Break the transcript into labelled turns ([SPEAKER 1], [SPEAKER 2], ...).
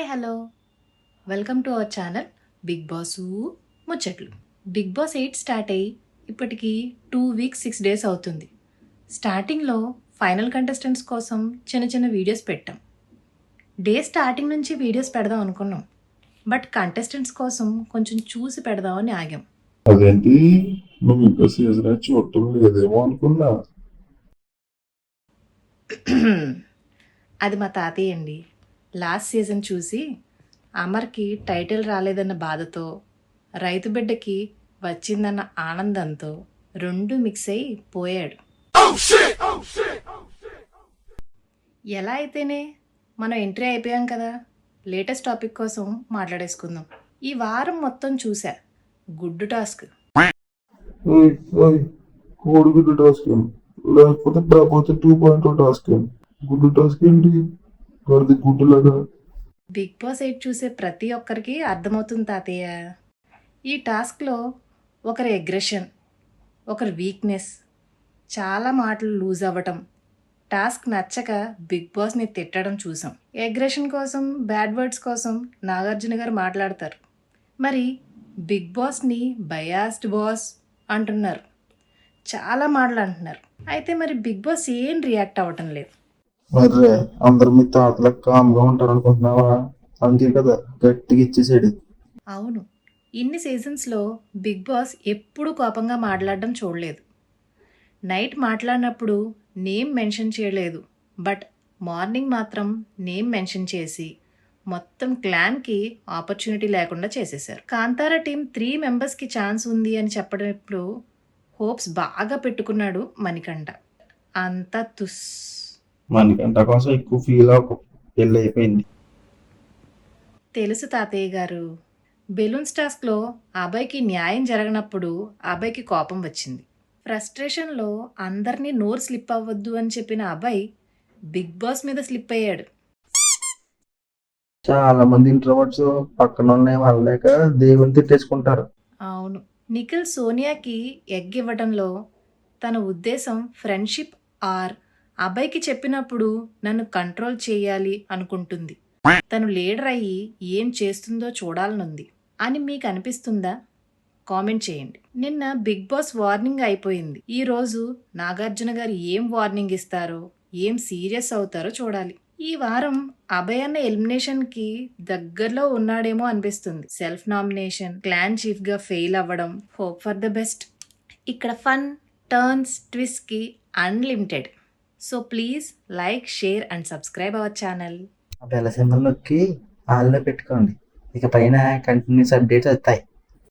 [SPEAKER 1] Hi hello welcome to our channel Bigg Boss ముచ్చట్లు. Bigg Boss 8 start అయ్యి ఇప్పటికి 2 weeks 6 days అవుతుంది. స్టార్టింగ్లో ఫైనల్ కంటెస్టెంట్స్ కోసం చిన్న చిన్న వీడియోస్ పెట్టాం. డే స్టార్టింగ్ నుంచి వీడియోస్ పెడదాం అనుకున్నాం, బట్ కంటెస్టెంట్స్ కోసం కొంచెం చూసి పెడదామని ఆగాం.
[SPEAKER 2] అదేంటి నువ్వు ఇంకా సీజన్ చూడటం లేదేమో అనుకున్నా.
[SPEAKER 1] అది మా తాతయ్య అండి. లాస్ట్ సీజన్ చూసి అమర్కి టైటిల్ రాలేదన్న బాధతో, రైతు బిడ్డకి వచ్చిందన్న ఆనందంతో రెండు మిక్స్ అయి పోయాడు. ఎలా అయితేనే మనం ఎంట్రీ అయిపోయాం కదా, లేటెస్ట్ టాపిక్ కోసం మాట్లాడేసుకుందాం. ఈ వారం మొత్తం చూసా గుడ్డు టాస్క్.
[SPEAKER 2] కోడిగుడ్డు టాస్క్ లేకపోతే కాకపోతే 2.0 టాస్క్ గుడ్డు టాస్క్ ఏంటి వాడిది గుడ్డులాగా.
[SPEAKER 1] బిగ్ బాస్ 8 చూసే ప్రతి ఒక్కరికి అర్థమవుతుంది తాతయ్య. ఈ టాస్క్లో ఒకరి అగ్రెషన్, ఒకరి వీక్నెస్, చాలా మాటలు లూజ్ అవ్వటం, టాస్క్ నచ్చక బిగ్ బాస్ని తిట్టడం చూసాం. అగ్రెషన్ కోసం, బ్యాడ్ వర్డ్స్ కోసం నాగార్జున గారు మాట్లాడతారు. మరి బిగ్ బాస్ని బయాస్డ్ బాస్ అంటున్నారు, చాలా మాటలు అంటున్నారు. అయితే మరి బిగ్ బాస్ ఏం రియాక్ట్ అవ్వటం లేదు.
[SPEAKER 2] మర్రే అందరు మీ తాతలకు కామ్గా ఉంటారు అనుకుంటున్నావా? అందుకే కదా గట్టిగా ఇచ్చేసాడు.
[SPEAKER 1] అవును, ఇన్ని సీజన్స్లో బిగ్ బాస్ ఎప్పుడూ కోపంగా మాట్లాడడం చూడలేదు. నైట్ మాట్లాడినప్పుడు నేమ్ మెన్షన్ చేయలేదు, బట్ మార్నింగ్ మాత్రం నేమ్ మెన్షన్ చేసి మొత్తం క్లాన్కి ఆపర్చునిటీ లేకుండా చేసేశారు. కాంతారా టీం 3 మెంబర్స్కి ఛాన్స్ ఉంది అని చెప్పినప్పుడు హోప్స్ బాగా పెట్టుకున్నాడు మణికంఠ. అంతా తుస్.
[SPEAKER 2] మనకంట కోసం ఎక్కువ ఫీల్ అవ్వకు, పెళ్ళి అయిపోయింది.
[SPEAKER 1] తెలుసు తాతయ్య గారు. బెలూన్స్ టాస్క్లో అబ్బాయికి న్యాయం జరగనప్పుడు అబ్బాయికి కోపం వచ్చింది. ఫ్రస్ట్రేషన్లో అందరినీ నోరు స్లిప్ అవ్వద్దు అని చెప్పిన అబ్బాయి బిగ్ బాస్ మీద స్లిప్ అయ్యాడు.
[SPEAKER 2] చాలా మంది ఇంట్రోవర్ట్స్ పక్కన ఉన్నాయి వాళ్ళలేక దేవుని తిట్టేసుకుంటారు.
[SPEAKER 1] అవును, నిఖిల్ సోనియాకి ఎగ్ ఇవ్వడంలో తన ఉద్దేశం ఫ్రెండ్షిప్ ఆర్ అబ్బాయికి చెప్పినప్పుడు నన్ను కంట్రోల్ చేయాలి అనుకుంటుంది. తను లీడర్ అయ్యి ఏం చేస్తుందో చూడాలనుంది అని మీకు అనిపిస్తుందా? కామెంట్ చేయండి. నిన్న బిగ్ బాస్ వార్నింగ్ అయిపోయింది. ఈరోజు నాగార్జున గారు ఏం వార్నింగ్ ఇస్తారో, ఏం సీరియస్ అవుతారో చూడాలి. ఈ వారం అభయ్ అన్న ఎలిమినేషన్కి దగ్గరలో ఉన్నాడేమో అనిపిస్తుంది. సెల్ఫ్ నామినేషన్, క్లాన్ చీఫ్గా ఫెయిల్ అవ్వడం, హోప్ ఫర్ ద బెస్ట్. ఇక్కడ ఫన్, టర్న్స్, ట్విస్ట్కి unlimited. So please like, share and subscribe our channel.
[SPEAKER 3] Bell symbol నొక్కి ఆల్లో పెట్టుకోండి. ఇక పైన కంటిన్యూస్ అప్డేట్స్ వస్తాయి.